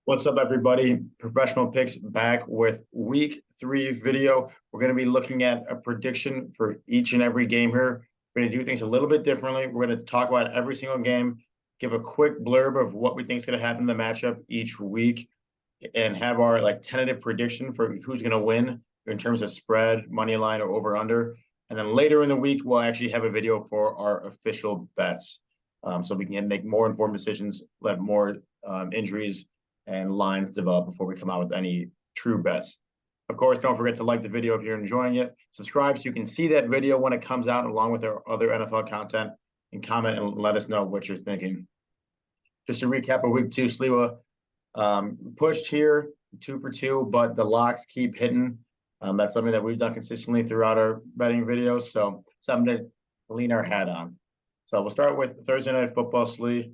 What's up, everybody? Professional Picks back with week 3 video. We're going to be looking at a prediction for each and every game here. We're going to do things a little bit differently. We're going to talk about every single game, give a quick blurb of what we think is going to happen in the matchup each week, and have our tentative prediction for who's going to win in terms of spread, money line, or over under. And then later in the week, we'll actually have a video for our official bets, so we can make more informed decisions, let more injuries and lines develop before we come out with any true bets. Of course, don't forget to like the video if you're enjoying it. Subscribe so you can see that video when it comes out along with our other NFL content, and comment and let us know what you're thinking. Just to recap of week 2, Sliwa pushed here 2 for 2, but the locks keep hitting. That's something that we've done consistently throughout our betting videos, so something to lean our hat on. So we'll start with Thursday Night Football, Slee.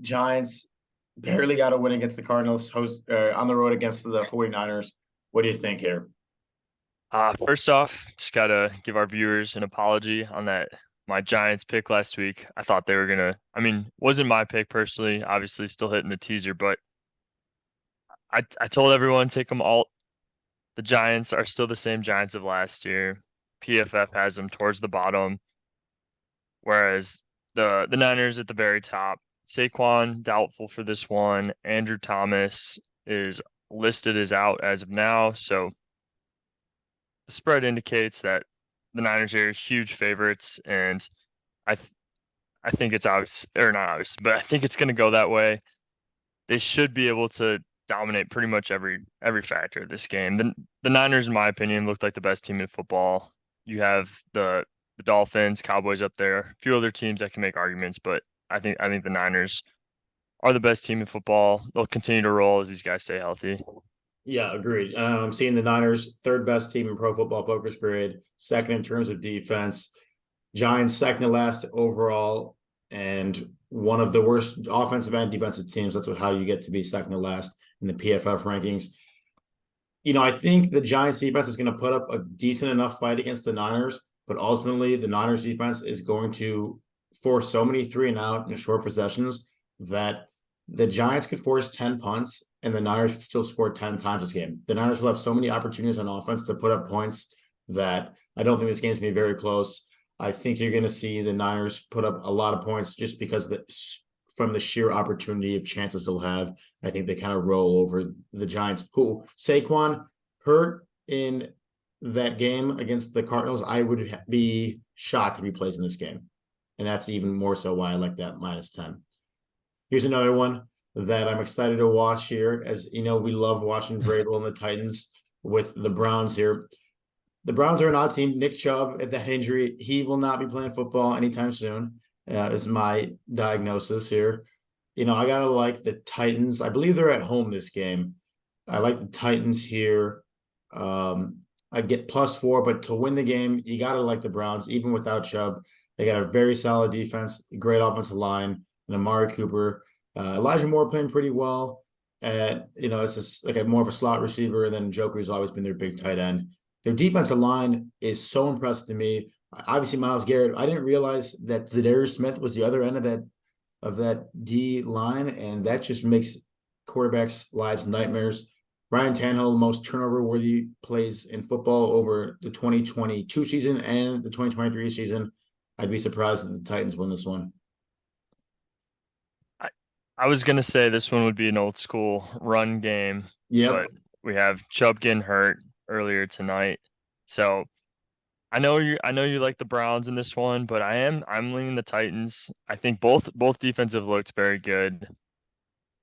Giants barely got a win against the Cardinals, on the road against the 49ers. What do you think here? First off, just gotta give our viewers an apology on that. My Giants pick last week. I thought they were wasn't my pick personally, obviously still hitting the teaser, but I told everyone take them all. The Giants are still the same Giants of last year. PFF has them towards the bottom, whereas the Niners at the very top. Saquon doubtful for this one. Andrew Thomas is listed as out as of now, so the spread indicates that the Niners are huge favorites, and I th- I think it's obvious, or not obvious, but I think it's going to go that way. They should be able to dominate pretty much every factor of this game. The Niners, in my opinion, look like the best team in football. You have the Dolphins, Cowboys up there, a few other teams that can make arguments, but I think the Niners are the best team in football. They'll continue to roll as these guys stay healthy. Yeah, agreed. I'm seeing the Niners third best team in Pro Football Focus grade, second in terms of defense. Giants second to last overall, and one of the worst offensive and defensive teams. That's how you get to be second to last in the PFF rankings. I think the Giants defense is going to put up a decent enough fight against the Niners, but ultimately the Niners defense is going to force so many 3-and-out in short possessions that the Giants could force 10 punts and the Niners could still score 10 times this game. The Niners will have so many opportunities on offense to put up points that I don't think this game's going to be very close. I think you're going to see the Niners put up a lot of points just because from the sheer opportunity of chances they'll have. I think they kind of roll over the Giants, who Saquon hurt in that game against the Cardinals. I would be shocked if he plays in this game. And that's even more so why I like that -10. Here's another one that I'm excited to watch here. As you know, we love watching Vrabel and the Titans with the Browns here. The Browns are an odd team. Nick Chubb, at that injury, he will not be playing football anytime soon, is my diagnosis here. I got to like the Titans. I believe they're at home this game. I like the Titans here. I get +4, but to win the game, you got to like the Browns, even without Chubb. They got a very solid defense, great offensive line, and Amari Cooper. Elijah Moore playing pretty well. It's just like more of a slot receiver, and then Joker's always been their big tight end. Their defensive line is so impressive to me. Obviously, Myles Garrett. I didn't realize that Zadarius Smith was the other end of that D line, and that just makes quarterbacks' lives nightmares. Ryan Tannehill, most turnover-worthy plays in football over the 2022 season and the 2023 season. I'd be surprised if the Titans win this one. I was gonna say this one would be an old school run game, Yep. but we have Chubb getting hurt earlier tonight. So I know you like the Browns in this one, but I'm leaning the Titans. I think both defensive looked very good.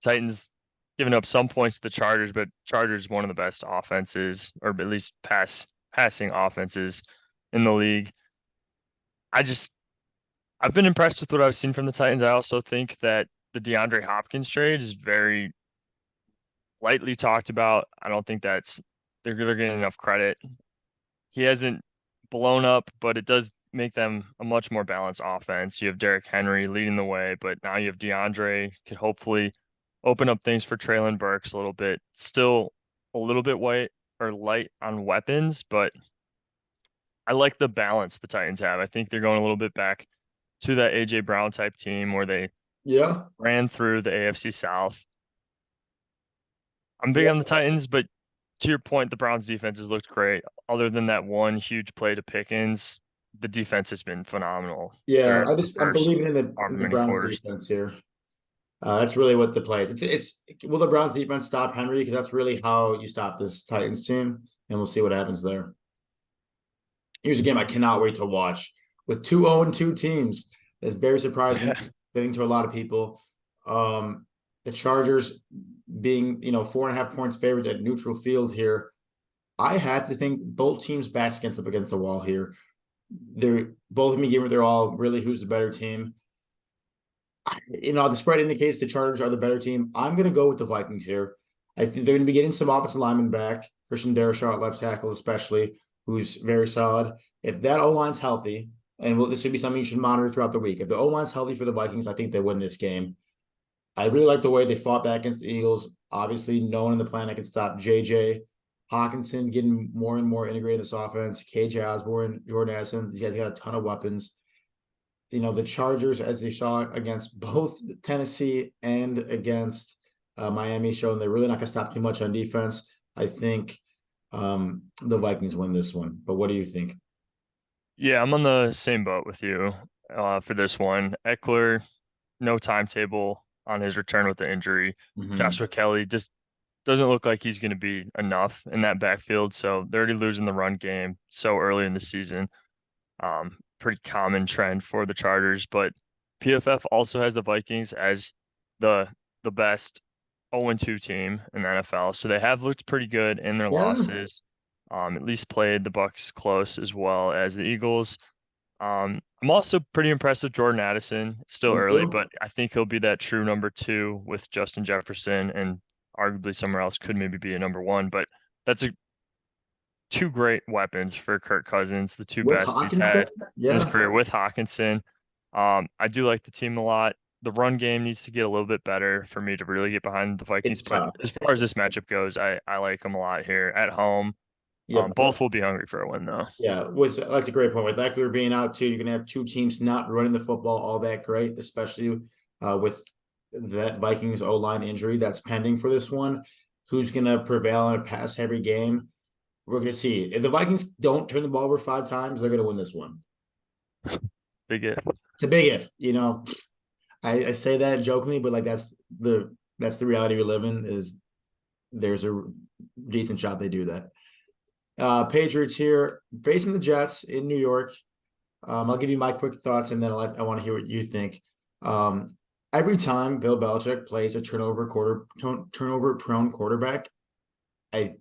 Titans giving up some points to the Chargers, but Chargers one of the best offenses, or at least passing offenses in the league. I've been impressed with what I've seen from the Titans. I also think that the DeAndre Hopkins trade is very lightly talked about. I don't think they're getting enough credit. He hasn't blown up, but it does make them a much more balanced offense. You have Derrick Henry leading the way, but now you have DeAndre could hopefully open up things for Traylon Burks a little bit. Still a little bit white or light on weapons, but I like the balance the Titans have. I think they're going a little bit back to that AJ Brown type team where they Yeah. ran through the AFC South. I'm big Yeah, on the Titans, but to your point, the Browns defense has looked great. Other than that one huge play to Pickens, the defense has been phenomenal yeah. throughout the I'm first believing in however the many Browns quarters. defense here. That's really what the play is. It's will the Browns defense stop Henry? Because that's really how you stop this Titans team, and we'll see what happens there. Here's a game I cannot wait to watch with 2-0-2 teams. That's very surprising, I think, to a lot of people. The Chargers being 4.5 points favored at neutral field here. I have to think both teams backs against up against the wall here. They're both gonna be giving their all. Really, who's the better team? The spread indicates the Chargers are the better team. I'm going to go with the Vikings here. I think they're going to be getting some offensive linemen back. Christian Darrisaw at left tackle, especially, who's very solid. If that O line's healthy, and this would be something you should monitor throughout the week. If the O line's healthy for the Vikings, I think they win this game. I really like the way they fought back against the Eagles. Obviously, no one in the plan that can stop JJ Hawkinson getting more and more integrated in this offense. KJ Osborne, Jordan Addison, these guys got a ton of weapons. The Chargers, as they saw against both Tennessee and against Miami, showing they're really not going to stop too much on defense. I think the Vikings win this one. But what do you think? Yeah, I'm on the same boat with you for this one. Eckler, no timetable on his return with the injury. Mm-hmm. Joshua Kelly just doesn't look like he's going to be enough in that backfield. So they're already losing the run game so early in the season. Pretty common trend for the Chargers, but PFF also has the Vikings as the best 0-2 team in the NFL. So they have looked pretty good in their Yeah. losses. At least played the Bucks close as well as the Eagles. I'm also pretty impressed with Jordan Addison. It's still Me early, too. but I think he'll be that true number two with Justin Jefferson and arguably somewhere else could maybe be a number one. But that's two great weapons for Kirk Cousins, the two With best he's Hawkinson? had in his Yeah. career with Hawkinson. I do like the team a lot. The run game needs to get a little bit better for me to really get behind the It's Vikings. But tough. as far as this matchup goes, I like them a lot here at home. Yep. Both will be hungry for a win, though. Yeah, that's a great point. With Eckler being out too, you're gonna have two teams not running the football all that great, especially with that Vikings O line injury that's pending for this one. Who's gonna prevail in a pass heavy game? We're gonna see. If the Vikings don't turn the ball over 5 times, they're gonna win this one. Big if. It's a big if. I say that jokingly, but like that's the reality we live in. Is there's a decent shot they do that. Patriots here facing the Jets in New York. I'll give you my quick thoughts, and then I want to hear what you think. Um, every time Bill Belichick plays a turnover prone quarterback, it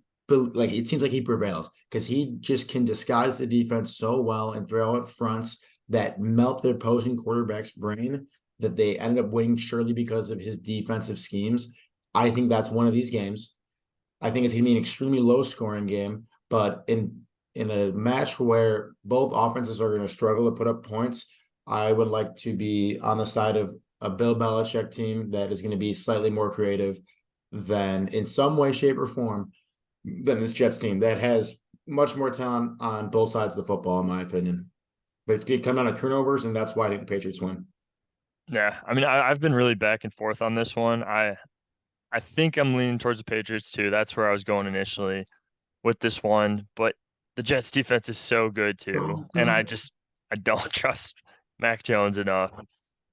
seems like he prevails because he just can disguise the defense so well and throw up fronts that melt the opposing quarterback's brain that they ended up winning surely because of his defensive schemes. I think that's one of these games. I think it's going to be an extremely low scoring game, but in a match where both offenses are going to struggle to put up points, I would like to be on the side of a Bill Belichick team that is going to be slightly more creative than in some way, shape, or form than this Jets team that has much more talent on both sides of the football, in my opinion. But it's going to come down to turnovers, and that's why I think the Patriots win. Yeah, I mean, I've been really back and forth on this one. I think I'm leaning towards the Patriots too. That's where I was going initially with this one, but the Jets defense is so good too, So and good. I don't trust Mac Jones enough.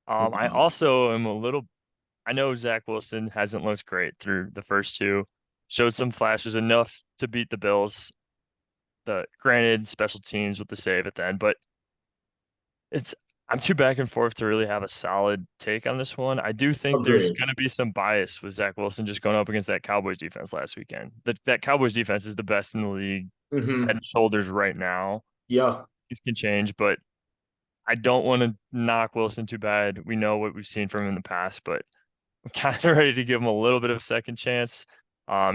I also am a little. I know Zach Wilson hasn't looked great through the first two, showed some flashes enough to beat the Bills. The granted special teams with the save at the end, but it's I'm too back and forth to really have a solid take on this one. I do think there's Agreed. going to be some bias with Zach Wilson just going up against that Cowboys defense last weekend. That Cowboys defense is the best in the league, head Mm-hmm. and shoulders right now. Yeah. Things can change, but I don't want to knock Wilson too bad. We know what we've seen from him in the past, but I'm kind of ready to give him a little bit of a second chance.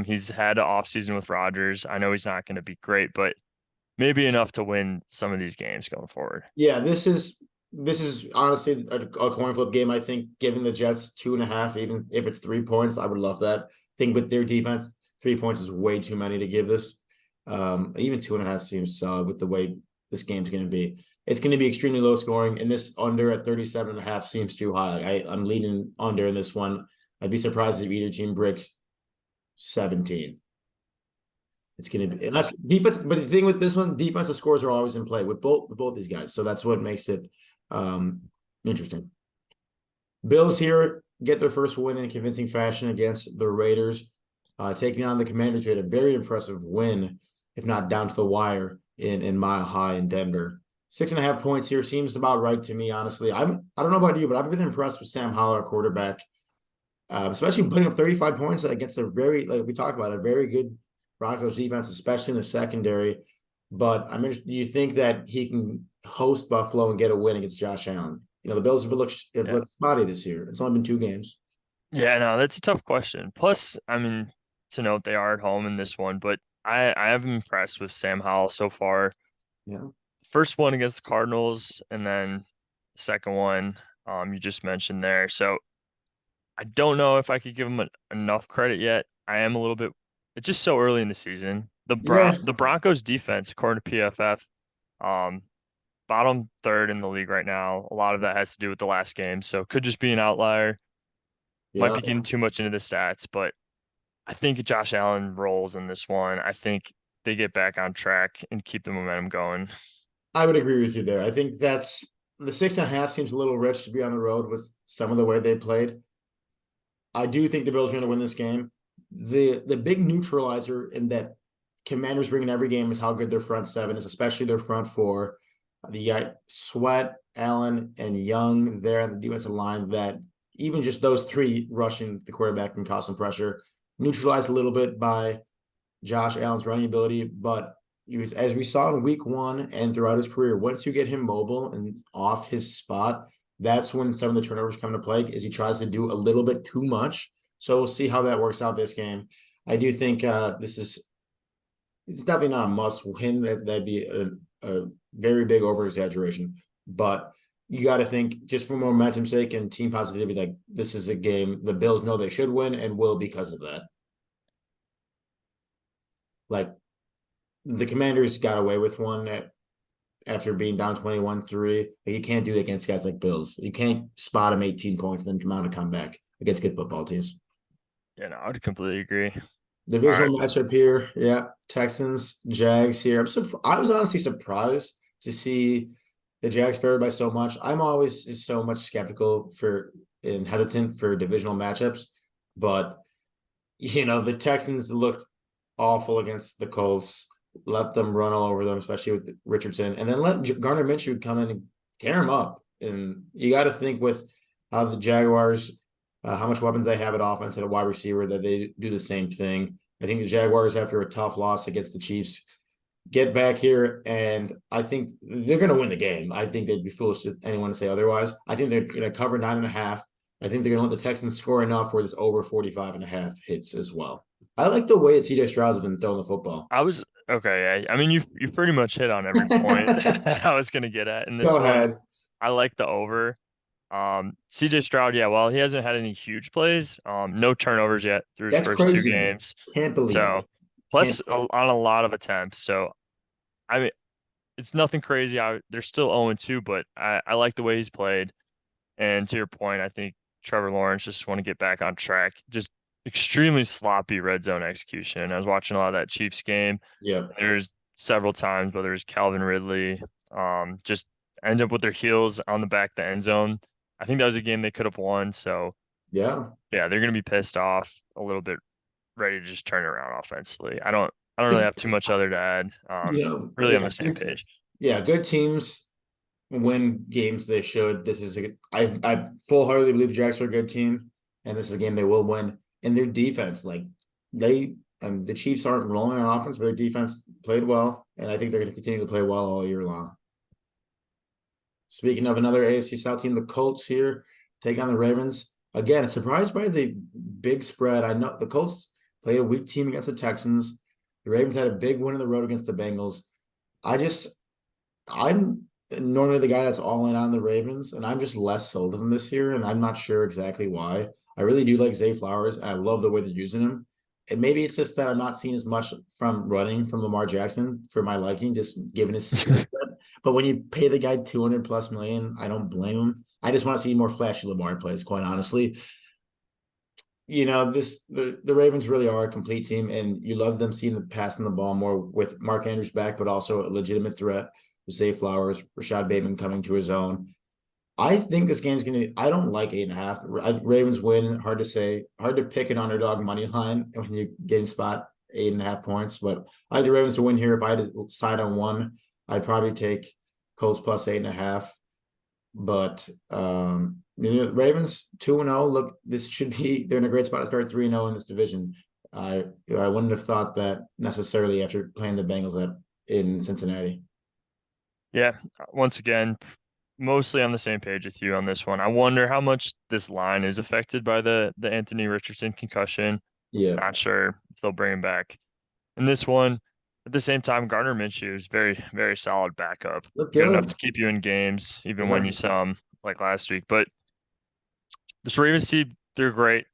He's had an off season with Rodgers. I know he's not going to be great, but maybe enough to win some of these games going forward. Yeah, this is honestly a coin flip game. I think giving the Jets 2.5, even if it's 3 points, I would love that. I think with their defense, 3 points is way too many to give this. Even 2.5 seems solid with the way this game's going to be. It's going to be extremely low scoring, and this under at 37.5 seems too high. I'm leaning under in this one. I'd be surprised if either team breaks 17. It's going to be, and that's defense. But the thing with this one, defensive scores are always in play with both these guys. So that's what makes it interesting. Bills here get their first win in convincing fashion against the Raiders, taking on the Commanders. We had a very impressive win, if not down to the wire, in Mile High in Denver. 6.5 points here seems about right to me, honestly. I don't know about you, but I've been impressed with Sam Howell, our quarterback, especially putting up 35 points against a very, like we talked about, a very good Broncos defense, especially in the secondary. But I mean, do you think that he can host Buffalo and get a win against Josh Allen? You know, the Bills have looked spotty this year. It's only been 2 games. Yeah, no, that's a tough question. Plus, I mean, to note they are at home in this one, but I have been impressed with Sam Howell so far. Yeah. First one against the Cardinals, and then the second one you just mentioned there. So I don't know if I could give him enough credit yet. I am a little bit. It's just so early in the season. Yeah. The Broncos defense, according to PFF, um, bottom third in the league right now. A lot of that has to do with the last game, so could just be an outlier. Might Yeah. be getting too much into the stats, but I think Josh Allen rolls in this one. I think they get back on track and keep the momentum going. I would agree with you there. I think that's the 6.5 seems a little rich to be on the road with some of the way they played. I do think the Bills are going to win this game. The big neutralizer in that Commanders bring in every game is how good their front seven is, especially their front four. The guy Sweat, Allen, and Young there on the defensive line that even just those 3 rushing the quarterback can cause some pressure. Neutralized a little bit by Josh Allen's running ability, but as we saw in week 1 and throughout his career, once you get him mobile and off his spot, that's when some of the turnovers come to play, is he tries to do a little bit too much. So we'll see how that works out this game. I do think it's definitely not a must win. That'd be a very big over exaggeration, but you got to think just for momentum's sake and team positivity, like this is a game the Bills know they should win and will because of that. Like the Commanders got away with one after being down 21-3. You can't do it against guys like Bills. You can't spot them 18 points and then come out and come back against good football teams. Yeah, no, I would completely agree. Divisional All right. matchup here. Yeah. Texans, Jags here. I was honestly surprised to see the Jags favored by so much. I'm always just so much skeptical and hesitant for divisional matchups, but the Texans looked awful against the Colts. Let them run all over them, especially with Richardson, and then let Gardner Minshew come in and tear him up. And you got to think with how the Jaguars, how much weapons they have at offense and a wide receiver, that they do the same thing. I think the Jaguars, after a tough loss against the Chiefs, get back here, and I think they're going to win the game. I think they'd be foolish to anyone to say otherwise. I think they're going to cover 9.5. I think they're going to let the Texans score enough where this over 45.5 hits as well. I like the way CJ Stroud's been throwing the football. I was okay. I mean, you pretty much hit on every point I was gonna get at in this Go one. ahead. I like the over. CJ Stroud, yeah, well, he hasn't had any huge plays. No turnovers yet through his That's first 2 crazy to me. games. Can't believe it. So, Can't. on a lot of attempts. So, I mean, it's nothing crazy. They're still 0-2, but I like the way he's played. And to your point, I think Trevor Lawrence just want to get back on track. Just extremely sloppy red zone execution. I was watching a lot of that Chiefs game. Yeah. There's several times, whether it's Calvin Ridley, just end up with their heels on the back of the end zone. I think that was a game they could have won. So Yeah. yeah, they're gonna be pissed off a little bit, ready to just turn it around offensively. I don't really have too much other to add. Really on Yeah. the same page. Yeah. Good teams win games they should. I full-heartedly believe the Jags are a good team, and this is a game they will win. And their defense, like the Chiefs aren't rolling on offense, but their defense played well, and I think they're going to continue to play well all year long. Speaking of another AFC South team, the Colts here take on the Ravens. Again, surprised by the big spread. I know the Colts played a weak team against the Texans. The Ravens had a big win on the road against the Bengals. I'm normally the guy that's all in on the Ravens, and I'm just less sold on them this year, and I'm not sure exactly why. I really do like Zay Flowers, and I love the way they're using him. And maybe it's just that I'm not seeing as much from running from Lamar Jackson for my liking, just given his skill set. But when you pay the guy 200+ million, I don't blame him. I just want to see more flashy Lamar plays, quite honestly. the Ravens really are a complete team, and you love them seeing the passing the ball more with Mark Andrews back, but also a legitimate threat with Zay Flowers, Rashad Bateman coming to his own. I think this game's going to. I don't like 8.5. Ravens win. Hard to say. Hard to pick an underdog money line when you get in spot 8.5 points. But I like the Ravens to win here. If I had to side on one, I'd probably take Colts plus 8.5. But Ravens 2-0. Look, this should be. They're in a great spot to start 3-0 in this division. I wouldn't have thought that necessarily after playing the Bengals in Cincinnati. Yeah, once again, mostly on the same page with you on this one. I wonder how much this line is affected by the Anthony Richardson concussion. Yeah. Not sure if they'll bring him back. In this one, at the same time, Gardner Minshew is very, very solid backup. Look Good enough good. to keep you in games, even when Yeah. you saw him like last week. But this Ravens team, they're great.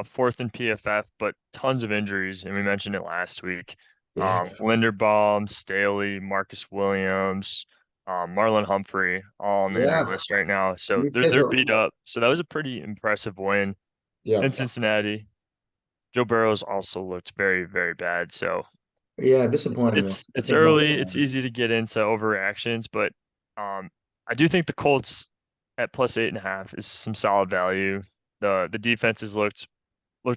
Fourth in PFF, but tons of injuries, and we mentioned it last week. Yeah. Linderbaum, Staley, Marcus Williams, Marlon Humphrey, all on the injury Yeah. list right now. So You guys they're are. beat up. So that was a pretty impressive win Yeah. in Cincinnati. Joe Burrow's also looked very, very bad. So Yeah. Disappointing though. I it's think most early. of It's them. easy to get into overreactions, but I do think the Colts at plus 8.5 is some solid value. The defenses looked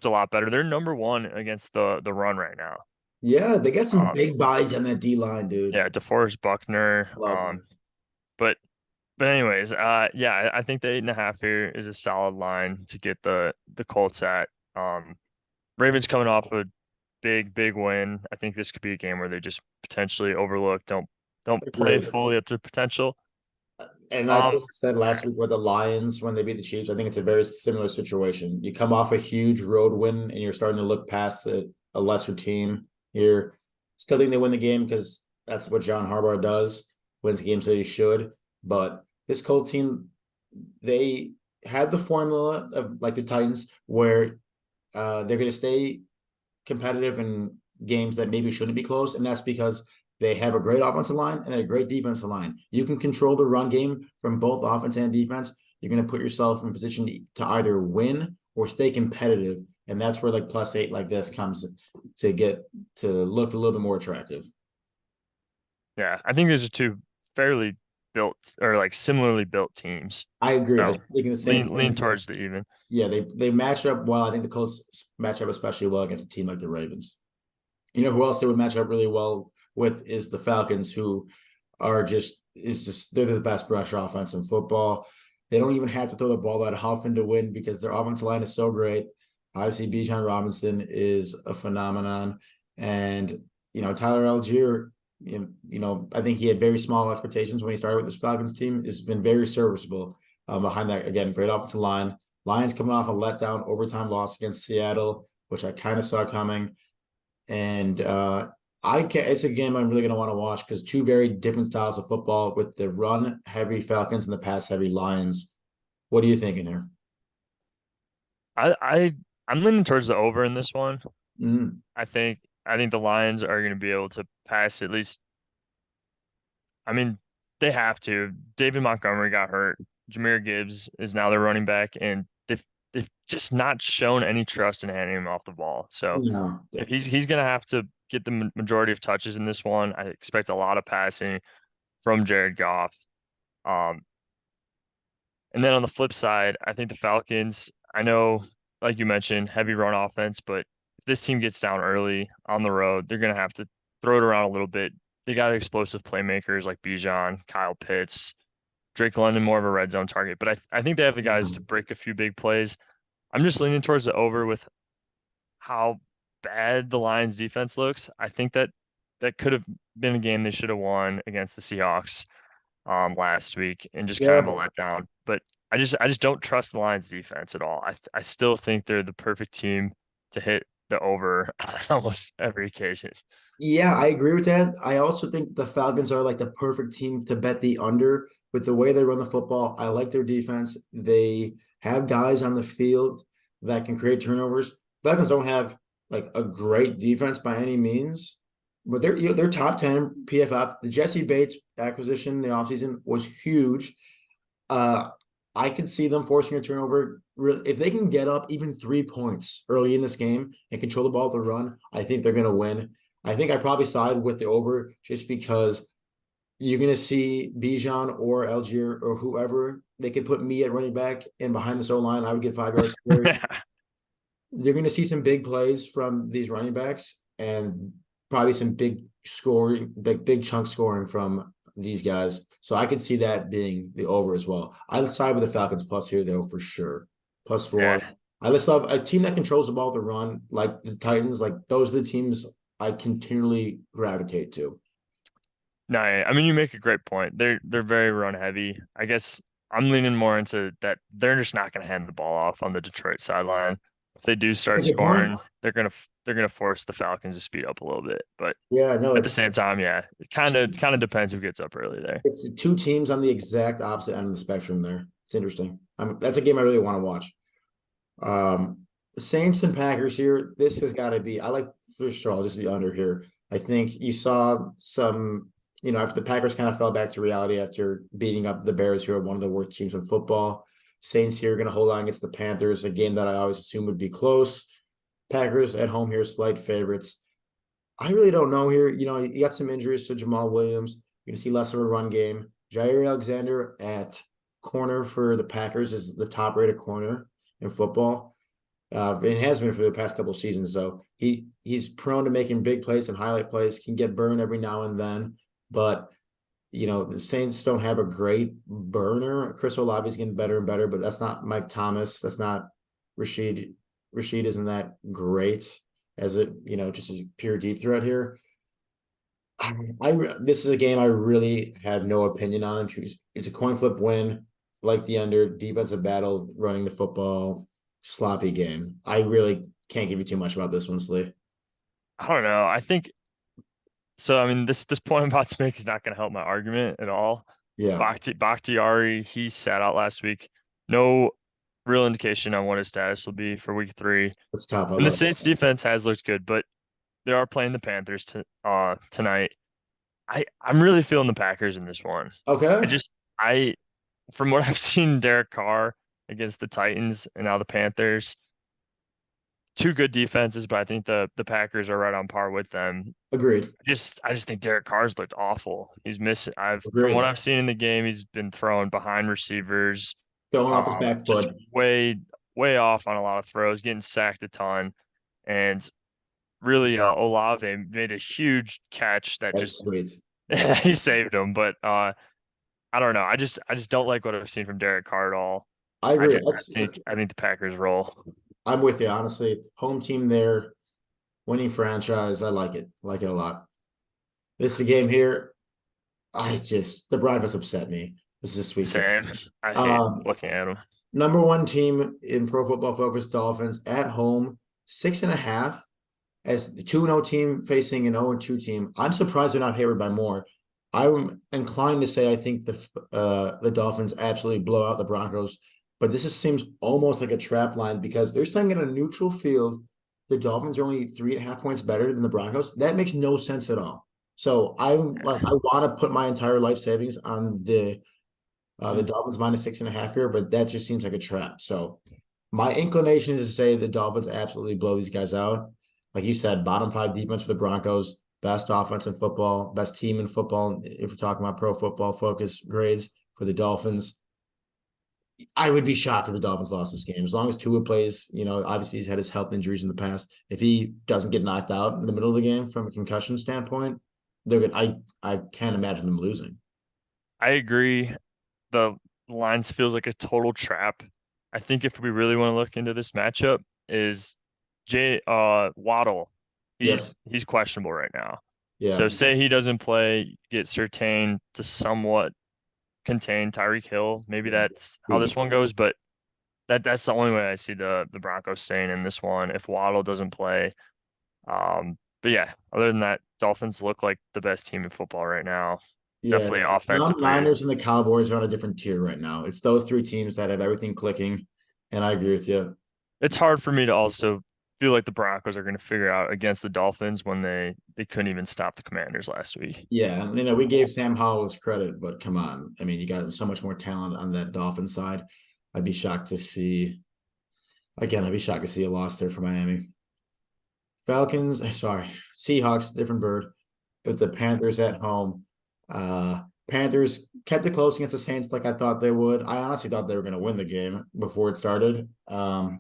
a lot better. They're number one against the run right now. Yeah, they got some Um, big bodies on that D line, dude. yeah, DeForest Buckner. Love him. But anyways, yeah, I think the 8.5 here is a solid line to get the Colts at. Ravens coming off a big win. I think this could be a game where they just potentially overlook, don't play Agreed. fully up to potential. And I Um, think I said last week with the Lions when they beat the Chiefs, I think it's a very similar situation. You come off a huge road win and you're starting to look past a lesser team here. Still think they win the game because that's what John Harbaugh does, wins games that he should. But this Colts team, they had the formula of like the Titans where they're going to stay competitive in games that maybe shouldn't be close, and that's because they have a great offensive line and a great defensive line. You can control the run game from both offense and defense. You're going to put yourself in position to either win or stay competitive, and that's where like plus 8 like this comes to get to look a little bit more attractive. yeah, I think these are two fairly built or like similarly built teams. I agree. I was So thinking the same lean thing. towards the even. Yeah, they match up well. I think the Colts match up especially well against a team like the Ravens. You know who else they would match up really well with is the Falcons, who are just they're the best rush offense in football. They don't even have to throw the ball that often to win because their offensive line is so great. Obviously, Bijan Robinson is a phenomenon, and Tyler Algier. I think he had very small expectations when he started with this Falcons team. Has been very serviceable behind that. Again, great offensive line. Lions coming off a letdown overtime loss against Seattle, which I kind of saw coming. And it's a game I'm really going to want to watch because two very different styles of football with the run heavy Falcons and the pass heavy Lions. What are you thinking here? I'm leaning towards the over in this one. Mm, I think the Lions are going to be able to pass at least. I mean, they have to. David Montgomery got hurt. Jahmyr Gibbs is now their running back, and they've just not shown any trust in handing him off the ball. So no. if he's going to have to get the majority of touches in this one. I expect a lot of passing from Jared Goff. Um, and then on the flip side, I think the Falcons, I know, like you mentioned, heavy run offense, but if this team gets down early on the road, they're going to have to throw it around a little bit. They got explosive playmakers like Bijan, Kyle Pitts, Drake London, more of a red zone target. But I think they have the guys to break a few big plays. I'm just leaning towards the over with how bad the Lions defense looks. I think that could have been a game they should have won against the Seahawks last week and just kind Yeah. of a letdown. But I just don't trust the Lions defense at all. I still think they're the perfect team to hit the over on almost every occasion. Yeah, I agree with that. I also think the Falcons are like the perfect team to bet the under with the way they run the football. I like their defense. They have guys on the field that can create turnovers. Falcons don't have like a great defense by any means, but they're top 10 PFF. The Jesse Bates acquisition in the offseason was huge. Uh I could see them forcing a turnover. If they can get up even 3 points early in this game and control the ball with the run, I think they're going to win. I think I probably side with the over just because you're going to see Bijan or Algier or whoever. They could put me at running back and behind the line. I would get 5 yards carry. They're going to see some big plays from these running backs and probably some big scoring, big chunk scoring from these guys. So I could see that being the over as well. I'd side with the Falcons plus here though for sure. +4. Yeah. I just love a team that controls the ball with the run, like the Titans. Like those are the teams I continually gravitate to. No, I mean you make a great point. They're very run heavy. I guess I'm leaning more into that they're just not going to hand the ball off on the Detroit sideline. If they do start Good point. scoring, they're gonna force the Falcons to speed up a little bit. But Yeah, no, at the same time, yeah, it kind of depends who gets up early there. it's the two teams on the exact opposite end of the spectrum there. It's interesting. That's a game I really want to watch. Saints and Packers here. This has got to be. I like first of all just the under here. I think you saw some. After the Packers kind of fell back to reality after beating up the Bears, who are one of the worst teams in football. Saints here are going to hold on against the Panthers, a game that I always assume would be close. Packers at home here, slight favorites. I really don't know here. You got some injuries to Jamal Williams. You're going to see less of a run game. Jair Alexander at corner for the Packers is the top-rated corner in football. And has been for the past couple of seasons. So he's prone to making big plays and highlight plays, can get burned every now and then. But, the Saints don't have a great burner. Chris Olave is getting better and better, but that's not Mike Thomas. That's not Rashid. Rashid isn't that great as just a pure deep threat here. This is a game I really have no opinion on. It's a coin flip win, like the under, defensive battle, running the football, sloppy game. I really can't give you too much about this one, Slee. I don't know. I think so. I mean, this point I'm about to make is not going to help my argument at all. Yeah, Bakhtiari, he sat out last week. No real indication on what his status will be for week 3. it's tough. And the Saints defense has looked good, but they are playing the Panthers tonight. I'm really feeling the Packers in this one. Okay, I from what I've seen Derek Carr against the Titans and now the Panthers, two good defenses, but I think the Packers are right on par with them. agreed. I just think Derek Carr's looked awful. He's missing. From Agreed. what I've seen in the game, he's been throwing behind receivers, Throwing off his back just foot. way off on a lot of throws, getting sacked a ton, and really Olave made a huge catch that That's just sweet. he saved him. But I don't know. I just don't like what I've seen from Derek Carr at all. I agree. I think the Packers roll. I'm with you, honestly. Home team there, winning franchise. I like it. I like it a lot. This is a game here. The Broncos upset me. This is a sweet game. Same. I hate Um, looking at them. Number one team in Pro Football Focus, Dolphins at home, 6.5. As the 2-0 team facing an 0-2 team, I'm surprised they're not favored by more. I'm inclined to say I think the Dolphins absolutely blow out the Broncos, but this seems almost like a trap line because they're saying in a neutral field, the Dolphins are only 3.5 points better than the Broncos. That makes no sense at all. So I want to put my entire life savings on the Dolphins -6.5 here, but that just seems like a trap. So my inclination is to say the Dolphins absolutely blow these guys out. Like you said, bottom 5 defense for the Broncos, best offense in football, best team in football. If we're talking about Pro Football Focus grades for the Dolphins, I would be shocked if the Dolphins lost this game. As long as Tua plays, obviously he's had his health injuries in the past. If he doesn't get knocked out in the middle of the game from a concussion standpoint, they're good. I can't imagine them losing. I agree. The lines feels like a total trap. I think if we really want to look into this matchup, is Waddle. He's questionable right now. Yeah. So say he doesn't play, get Surtain to somewhat contain Tyreek Hill. Maybe that's how this one goes, but that's the only way I see the Broncos staying in this one if Waddle doesn't play. But yeah, other than that, Dolphins look like the best team in football right now. Yeah. Definitely The offensively. Niners and the Cowboys are on a different tier right now. It's those 3 teams that have everything clicking, and I agree with you. It's hard for me to also feel like the Broncos are going to figure out against the Dolphins when they couldn't even stop the Commanders last week. Yeah, we gave Sam Howell his credit, but come on. I mean, you got so much more talent on that Dolphin side. I'd be shocked to see again. I'd be shocked to see a loss there for Miami. Falcons, sorry, Seahawks, different bird. With the Panthers at home. Panthers kept it close against the Saints like I thought they would. I honestly thought they were going to win the game before it started. You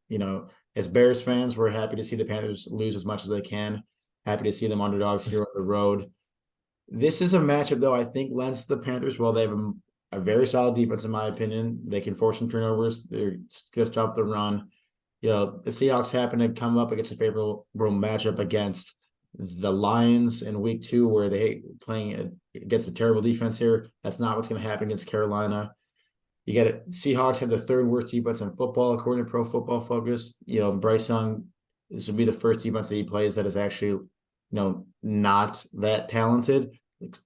know, as Bears fans, we're happy to see the Panthers lose as much as they can. Happy to see them underdogs here on the road. This is a matchup, though, I think lends the Panthers well. They have a very solid defense, in my opinion. They can force some turnovers. They're just off the run. You know, the Seahawks happen to come up against a favorable matchup against the Lions in week 2, where they hate playing against a terrible defense here. That's not what's going to happen against Carolina. You get it. Seahawks have the 3rd worst defense in football, according to Pro Football Focus. You know, Bryce Young, this would be the first defense that he plays that is actually, you know, not that talented.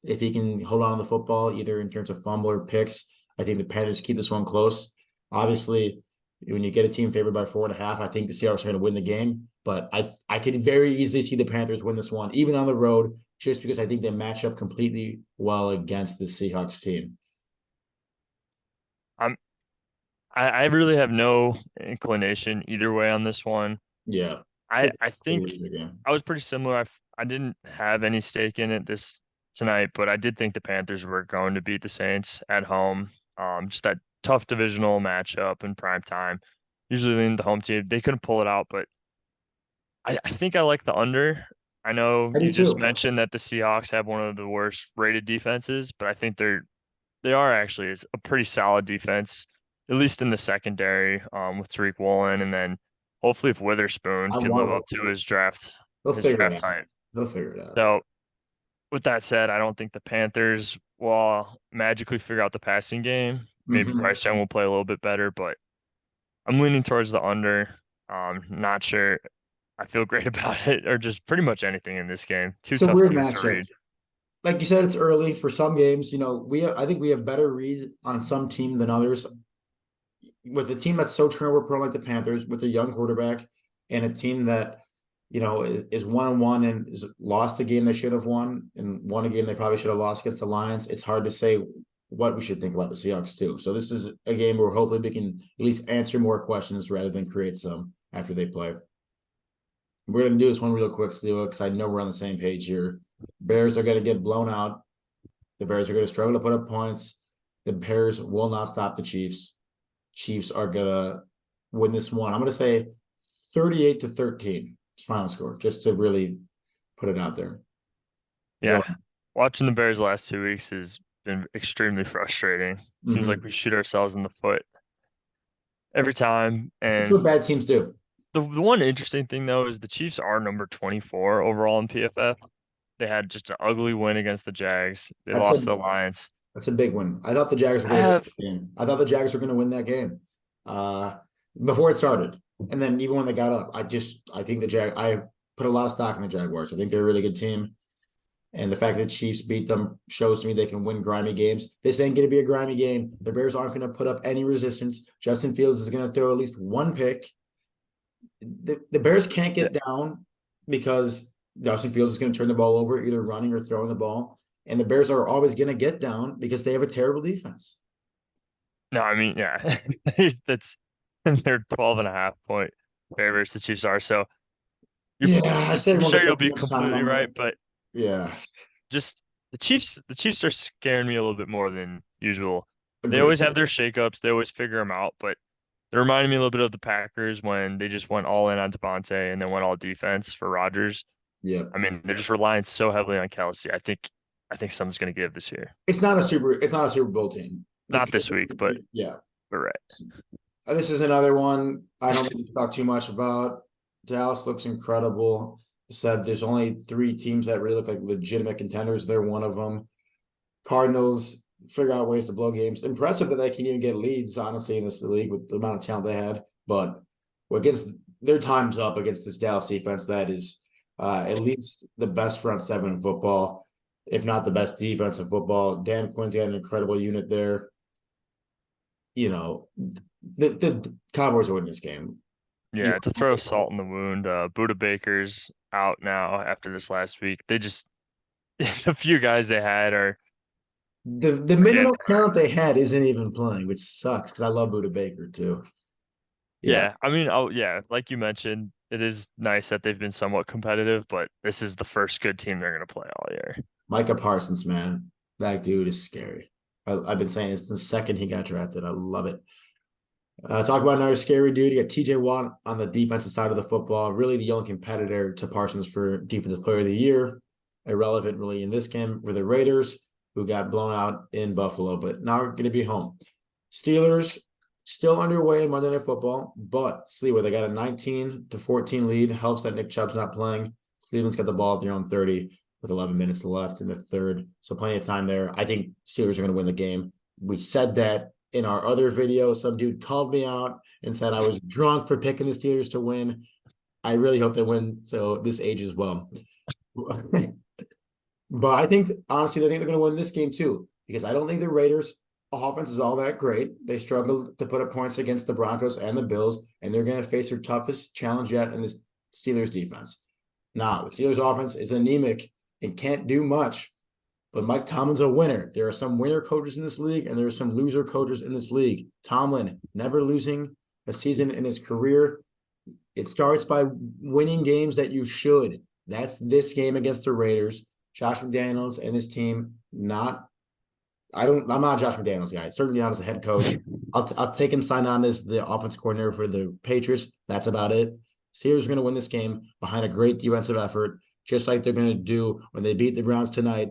If he can hold on to the football, either in terms of fumble or picks, I think the Panthers keep this one close. Obviously, when you get a team favored by 4.5, I think the Seahawks are going to win the game. But I could very easily see the Panthers win this one, even on the road, just because I think they match up completely well against the Seahawks team. I really have no inclination either way on this one. Yeah. I think I was pretty similar. I didn't have any stake in it tonight, but I did think the Panthers were going to beat the Saints at home. Just that tough divisional matchup in prime time. Usually lean the home team. They couldn't pull it out, but I think I like the under. I know I do you just too. mentioned that the Seahawks have one of the worst rated defenses, but I think they are actually a pretty solid defense, at least in the secondary, with Tariq Woolen, and then hopefully if Witherspoon I can live want up to his draft They'll his figure it draft out. type. They'll figure it out. So with that said, I don't think the Panthers will magically figure out the passing game. Maybe Mm-hmm. Bryce Young will play a little bit better, but I'm leaning towards the under. Not sure I feel great about it, or just pretty much anything in this game. Two It's a tough weird teams to matchup. read. Like you said, it's early for some games. You know, I think we have better read on some team than others. With a team that's so turnover prone like the Panthers, with a young quarterback, and a team that, you know, is 1-1 and is lost a game they should have won and won a game they probably should have lost against the Lions, it's hard to say what we should think about the Seahawks too. So this is a game where hopefully we can at least answer more questions rather than create some after they play. We're going to do this one real quick, Steele, because I know we're on the same page here. Bears are going to get blown out. The Bears are going to struggle to put up points. The Bears will not stop the Chiefs. Chiefs are going to win this one. I'm going to say 38-13. Final score, just to really put it out there. Yeah. Watching the Bears the last 2 weeks has been extremely frustrating. Seems like we shoot ourselves in the foot every time. That's And what bad teams do. the one interesting thing, though, is the Chiefs are number 24 overall in PFF. They had just an ugly win against the Jags. They That's lost a to the Lions. that's a big win. I thought the Jaguars were going to win that game. I thought the Jaguars were going to win that game before it started. And then even when they got up, I think I put a lot of stock in the Jaguars. I think they're a really good team. And the fact that Chiefs beat them shows to me they can win grimy games. This ain't going to be a grimy game. The Bears aren't going to put up any resistance. Justin Fields is going to throw at least one pick. The Bears can't get down because Justin Fields is going to turn the ball over, either running or throwing the ball. And the Bears are always going to get down because they have a terrible defense. No, I mean, yeah, that's they're 12.5 point favorites. The Chiefs are. So I said I'm we're sure you'll going to be spend some time completely on right, that. but Yeah, just the Chiefs are scaring me a little bit more than usual. They agreed. always have their shakeups. They always figure them out, but they're reminding me a little bit of the Packers when they just went all in on Devontae and then went all defense for Rodgers. Yeah, I mean, they're just relying so heavily on Kelsey. I think something's going to give this year. it's not a Super Bowl team. Not this week, but Yeah, we're right. this is another one I don't think we talk too much about. Dallas looks incredible. Said there's only 3 teams that really look like legitimate contenders. They're one of them. Cardinals figure out ways to blow games. Impressive that they can even get leads, honestly, in this league with the amount of talent they had. But against their time's up against this Dallas defense that is at least the best front 7 in football, if not the best defense in football. Dan Quinn's got an incredible unit there. You know, the Cowboys are winning this game. Yeah, to throw salt in the wound, Buda Baker's out now after this last week. They just the few guys they had are The minimal talent they had isn't even playing, which sucks because I love Buda Baker too. Yeah, Yeah, I mean, oh yeah, like you mentioned, it is nice that they've been somewhat competitive, but this is the first good team they're going to play all year. Micah Parsons, man, that dude is scary. I've been saying this the second he got drafted. I love it. Talk about another scary dude. You got TJ Watt on the defensive side of the football, really the only competitor to Parsons for Defensive Player of the Year. Irrelevant, really, in this game were the Raiders, who got blown out in Buffalo, but now we're going to be home. Steelers still underway in Monday Night Football, but Cleveland, they got a 19-14 lead. Helps that Nick Chubb's not playing. Cleveland's got the ball at their own 30 with 11 minutes left in the third, so plenty of time there. I think Steelers are going to win the game. We said that in our other video. Some dude called me out and said I was drunk for picking the Steelers to win. I really hope they win, so this ages well. But I think, honestly, I think they're going to win this game too, because I don't think the Raiders' offense is all that great. They struggled to put up points against the Broncos and the Bills, and they're going to face their toughest challenge yet in this Steelers defense. Now, the Steelers' offense is anemic and can't do much, but Mike Tomlin's a winner. There are some winner coaches in this league, and there are some loser coaches in this league. Tomlin, never losing a season in his career. It starts by winning games that you should. That's this game against the Raiders. Josh McDaniels and his team, I'm not a Josh McDaniels guy. Certainly not as a head coach. I'll take him sign on as the offense coordinator for the Patriots. That's about it. Steelers are going to win this game behind a great defensive effort, just like they're going to do when they beat the Browns tonight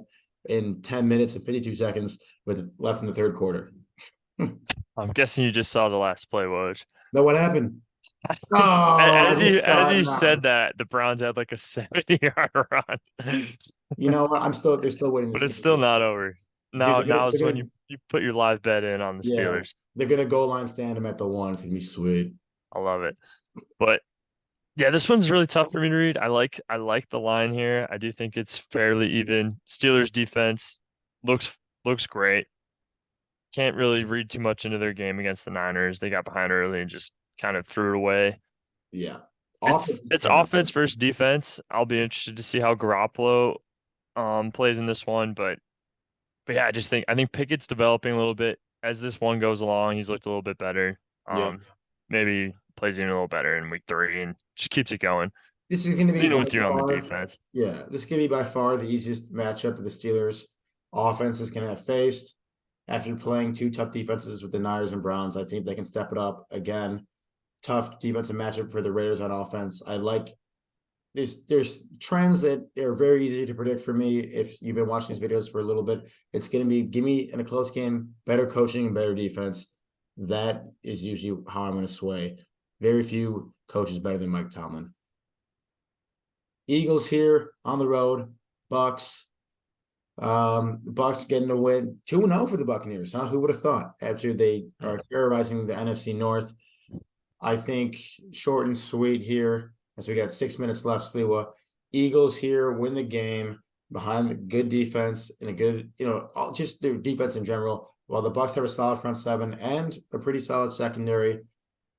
in 10 minutes and 52 seconds with left in the third quarter. I'm guessing you just saw the last play, Woj. Now what happened? Oh, as you said that, the Browns had like a 70-yard run. You know what? They're still winning this But it's game. still not over. Dude, Now is when you put your live bet in on the yeah, Steelers. they're gonna goal line stand them at the one. It's gonna be sweet. I love it. But yeah, this one's really tough for me to read. I like the line here. I do think it's fairly even. Steelers defense looks great. Can't really read too much into their game against the Niners. They got behind early and just kind of threw it away. Yeah. It's offense versus defense. I'll be interested to see how Garoppolo plays in this one, but yeah, I think Pickett's developing a little bit as this one goes along. He's looked a little bit better. Yeah. Maybe plays even a little better in week 3 and just keeps it going. This is going to be Leaning with you on the defense. Yeah, this is going to be by far the easiest matchup of the Steelers offense is going to have faced. After playing two tough defenses with the Niners and Browns, I think they can step it up again. Tough defensive matchup for the Raiders on offense. I like there's trends that are very easy to predict for me. If you've been watching these videos for a little bit, it's going to be give me in a close game better coaching and better defense. That is usually how I'm going to sway. Very few coaches better than Mike Tomlin. Eagles here on the road. Bucks. Bucks getting a win. 2-0 for the Buccaneers, huh? Who would have thought? After they are terrorizing the NFC North. I think short and sweet here, as we got 6 minutes left, Sliwa. Eagles here win the game behind the good defense and a good, just their defense in general. While the Bucks have a solid front seven and a pretty solid secondary.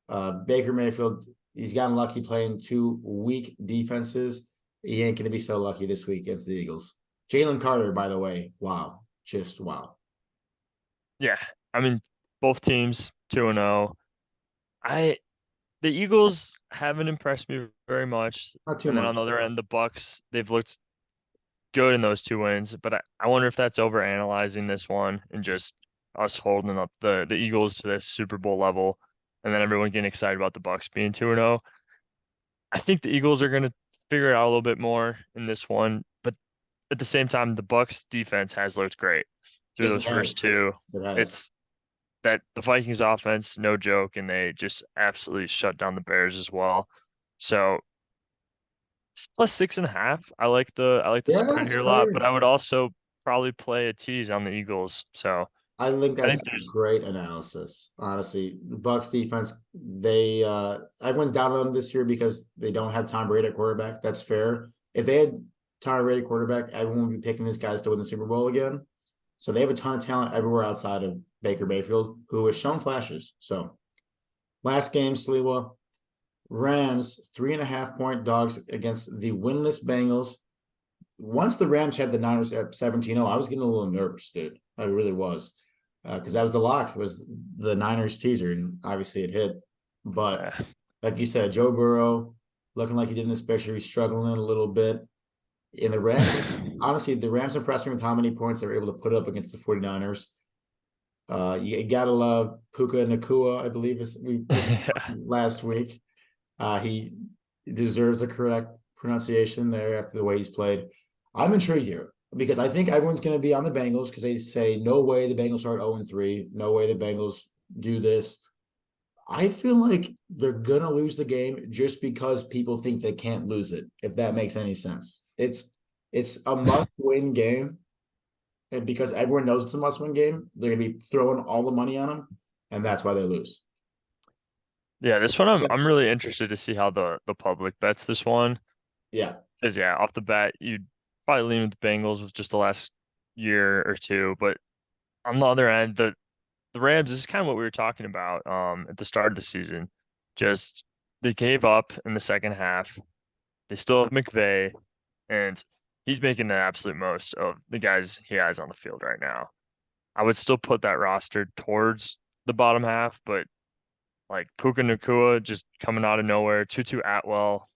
Baker Mayfield, he's gotten lucky playing two weak defenses. He ain't going to be so lucky this week against the Eagles. Jalen Carter, by the way, wow. Just wow. Yeah, I mean, both teams 2-0. The Eagles haven't impressed me very much. Not too And then much. on the other end, the Bucks, they've looked good in those 2 wins. But I wonder if that's over analyzing this one and just us holding up the Eagles to the Super Bowl level, and then everyone getting excited about the Bucks being 2-0. I think the Eagles are going to figure it out a little bit more in this one, but at the same time, the Bucks defense has looked great through those first two. It's that the Vikings offense, no joke, and they just absolutely shut down the Bears as well. So it's plus 6.5. I like the spread here a lot, but I would also probably play a tease on the Eagles. So I think that's great analysis. Honestly, the Bucks defense, everyone's down on them this year because they don't have Tom Brady at quarterback. That's fair. If they had Tom Brady quarterback, everyone would be picking these guys to win the Super Bowl again. So they have a ton of talent everywhere outside of Baker Mayfield, who has shown flashes. So last game, Sliwa, Rams 3.5-point dogs against the winless Bengals. once the Rams had the Niners at 17-0, I was getting a little nervous, dude. I really was. Because that was the lock, was the Niners teaser, and obviously it hit. But like you said, Joe Burrow looking like he did in this picture, he's struggling a little bit. In the Rams, honestly, the Rams impressed me with how many points they were able to put up against the 49ers. You gotta love Puka Nakua, I believe we last week. He deserves a correct pronunciation there after the way he's played. I'm intrigued here because I think everyone's going to be on the Bengals because they say, no way the Bengals start 0-3. No way the Bengals do this. I feel like they're going to lose the game just because people think they can't lose it, if that makes any sense. It's a must-win game. And because everyone knows it's a must-win game, they're going to be throwing all the money on them, and that's why they lose. Yeah, this one I'm really interested to see how the public bets this one. Yeah. Because yeah, off the bat, you'd probably lean with the Bengals with just the last year or two. But on the other end, the Rams, this is kind of what we were talking about at the start of the season. Just they gave up in the second half. They still have McVay, and he's making the absolute most of the guys he has on the field right now. I would still put that roster towards the bottom half, but like Puka Nakua just coming out of nowhere, Tutu Atwell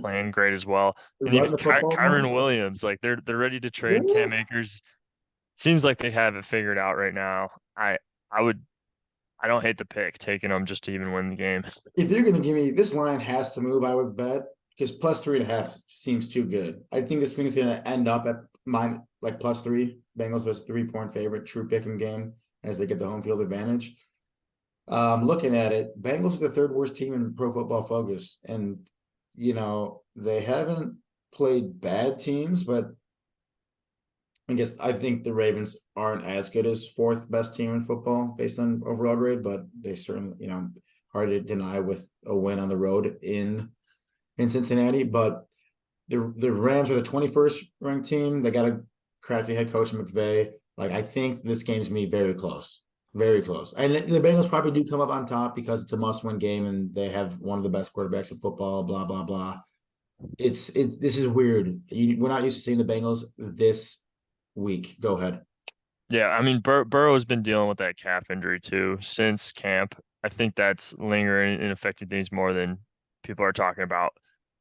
playing great as well, and Run even the football Kyron more. Williams, like they're ready to trade Yeah. Cam Akers. Seems like they have it figured out right now. I would I don't hate the pick taking them just to even win the game. If you're going to give me this line, has to move, I would bet because +3.5 seems too good. I think this thing's going to end up at mine like +3. Bengals was 3-point favorite, true pick'em game as they get the home field advantage. Looking at it, Bengals are the third worst team in Pro Football Focus, and they haven't played bad teams, but I think the Ravens aren't as good as fourth best team in football based on overall grade, but they certainly, hard to deny with a win on the road in Cincinnati. But the Rams are the 21st ranked team. They got a crafty head coach McVay. Like, I think this game's gonna be very close. Very close. And the Bengals probably do come up on top because it's a must-win game and they have one of the best quarterbacks in football, blah, blah, blah. This is weird. We're not used to seeing the Bengals this week. Go ahead. Yeah, I mean Burrow's been dealing with that calf injury too since camp. I think that's lingering and affecting things more than people are talking about.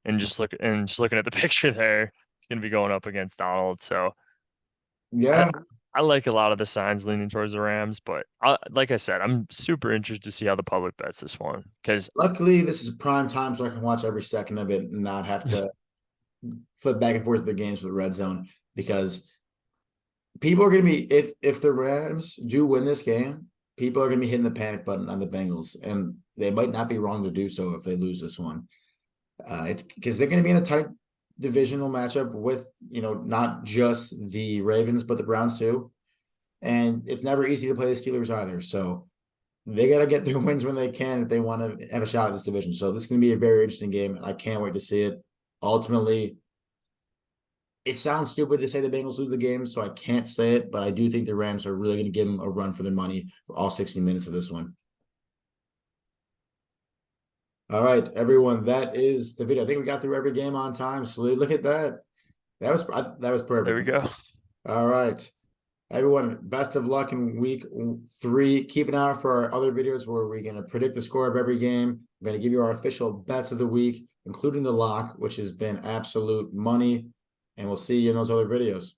And just looking at the picture there, it's gonna be going up against Donald. So I, Yeah. I like a lot of the signs leaning towards the Rams, but like I said, I'm super interested to see how the public bets this one because Luckily, this is prime time, so I can watch every second of it and not have to flip back and forth to the games for the red zone because people are going to be if the Rams do win this game, people are going to be hitting the panic button on the Bengals, and they might not be wrong to do so if they lose this one. It's because they're going to be in a tight divisional matchup with not just the Ravens but the Browns too, and it's never easy to play the Steelers either. So they got to get their wins when they can if they want to have a shot at this division. So this is going to be a very interesting game, and I can't wait to see it. Ultimately, it sounds stupid to say the Bengals lose the game, so I can't say it, but I do think the Rams are really going to give them a run for their money for all 60 minutes of this one. All right, everyone, that is the video. I think we got through every game on time. So look at that. That was perfect. there we go. All right. Everyone, best of luck in week 3. Keep an eye out for our other videos where we're going to predict the score of every game. We're going to give you our official bets of the week, including the lock, which has been absolute money. And we'll see you in those other videos.